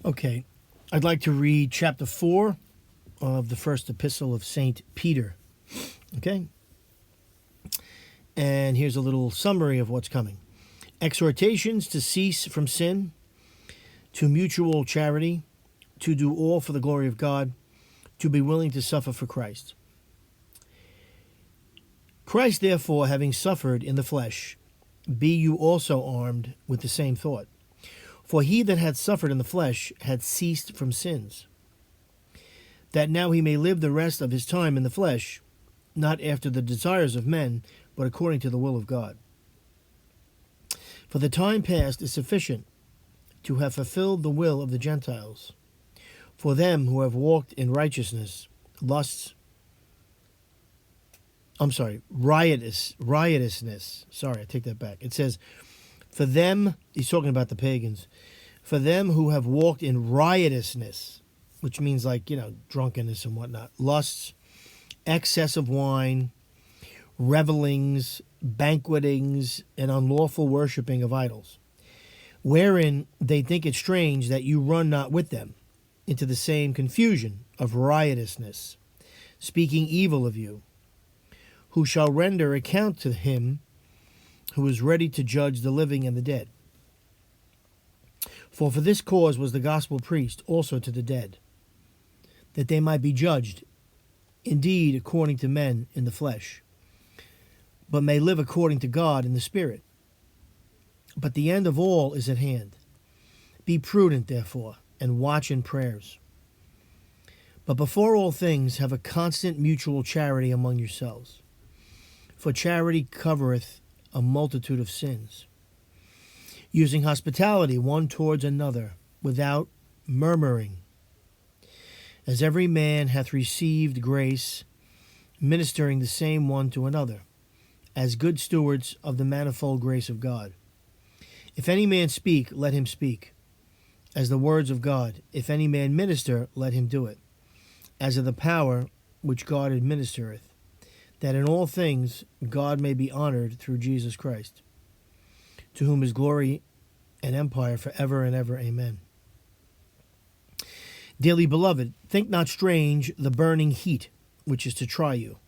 Okay, I'd like to read chapter 4 of the first epistle of St. Peter. Okay? And here's a little summary of what's coming. Exhortations to cease from sin, to mutual charity, to do all for the glory of God, to be willing to suffer for Christ. Christ, therefore, having suffered in the flesh, be you also armed with the same thought. For he that had suffered in the flesh had ceased from sins, that now he may live the rest of his time in the flesh, not after the desires of men, but according to the will of God. For the time past is sufficient to have fulfilled the will of the Gentiles, for them who have walked in riotousness. Sorry, I take that back. It says, for them, he's talking about the pagans, for them who have walked in riotousness, which means drunkenness and whatnot, lusts, excess of wine, revelings, banquetings, and unlawful worshipping of idols, wherein they think it strange that you run not with them into the same confusion of riotousness, speaking evil of you, who shall render account to him who is ready to judge the living and the dead. For this cause was the gospel preached also to the dead, that they might be judged, indeed according to men in the flesh, but may live according to God in the Spirit. But the end of all is at hand. Be prudent, therefore, and watch in prayers. But before all things, have a constant mutual charity among yourselves. For charity covereth a multitude of sins. Using hospitality one towards another, without murmuring. As every man hath received grace, ministering the same one to another, as good stewards of the manifold grace of God. If any man speak, let him speak, as the words of God. If any man minister, let him do it, as of the power which God administereth, that in all things God may be honored through Jesus Christ, to whom is glory and empire forever and ever. Amen. Dearly beloved, think not strange the burning heat which is to try you,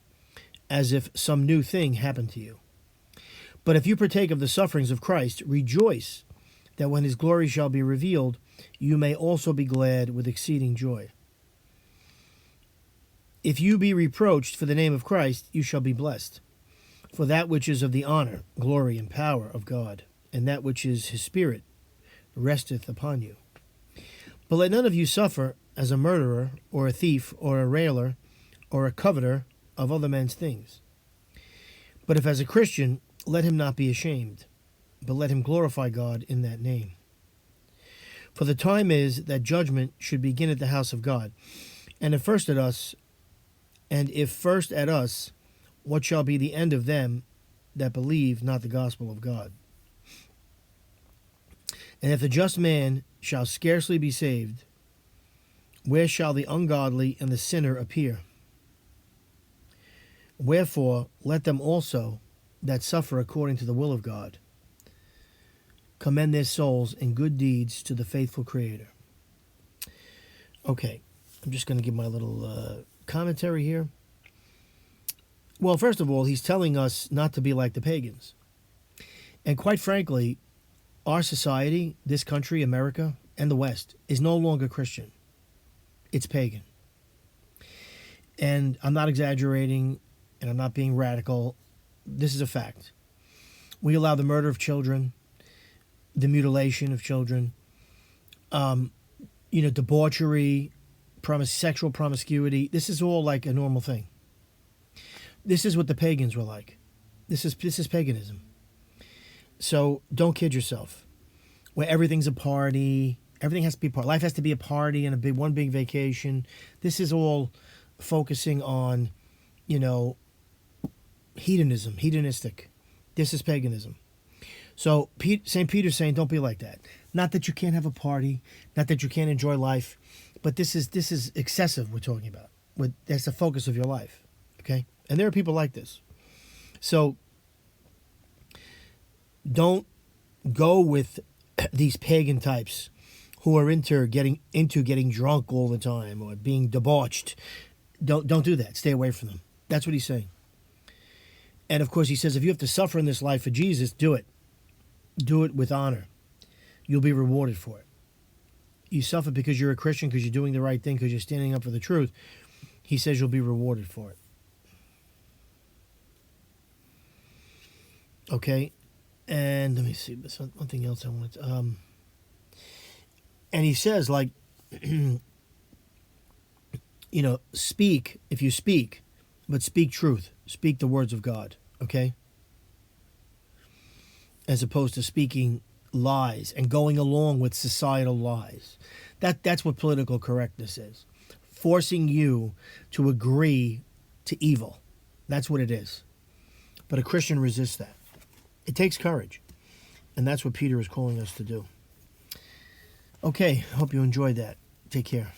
as if some new thing happened to you. But if you partake of the sufferings of Christ, rejoice that when his glory shall be revealed, you may also be glad with exceeding joy. If you be reproached for the name of Christ, you shall be blessed. For that which is of the honor, glory, and power of God, and that which is his Spirit, resteth upon you. But let none of you suffer as a murderer, or a thief, or a railer, or a coveter of other men's things. But if as a Christian, let him not be ashamed, but let him glorify God in that name. For the time is that judgment should begin at the house of God, and if first at us, what shall be the end of them that believe not the gospel of God? And if the just man shall scarcely be saved, where shall the ungodly and the sinner appear? Wherefore, let them also that suffer according to the will of God commend their souls in good deeds to the faithful Creator. Okay, I'm just going to give my little commentary here. Well, first of all, he's telling us not to be like the pagans. And quite frankly, our society, this country, America, and the West, is no longer Christian. It's pagan. And I'm not exaggerating, and I'm not being radical. This is a fact. We allow the murder of children, the mutilation of children, debauchery, sexual promiscuity. This is all like a normal thing. This is what the pagans were like. This is paganism. So don't kid yourself. Where everything's a party, everything has to be a party. Life has to be a party and one big vacation. This is all focusing on, hedonistic. This is paganism. So St. Peter's saying, don't be like that. Not that you can't have a party, not that you can't enjoy life, but this is excessive. We're talking about. That's the focus of your life. Okay, and there are people like this. So don't go with these pagan types who are into getting drunk all the time or being debauched. Don't do that. Stay away from them. That's what he's saying. And of course, he says, if you have to suffer in this life for Jesus, do it. Do it with honor. You'll be rewarded for it. You suffer because you're a Christian, because you're doing the right thing, because you're standing up for the truth. He says you'll be rewarded for it. Okay? And let me see. There's one thing else I wanted to... and he says, like, speak, if you speak, but speak truth. Speak the words of God, okay? As opposed to speaking lies and going along with societal lies. That's what political correctness is. Forcing you to agree to evil. That's what it is. But a Christian resists that. It takes courage. And that's what Peter is calling us to do. Okay, hope you enjoyed that. Take care.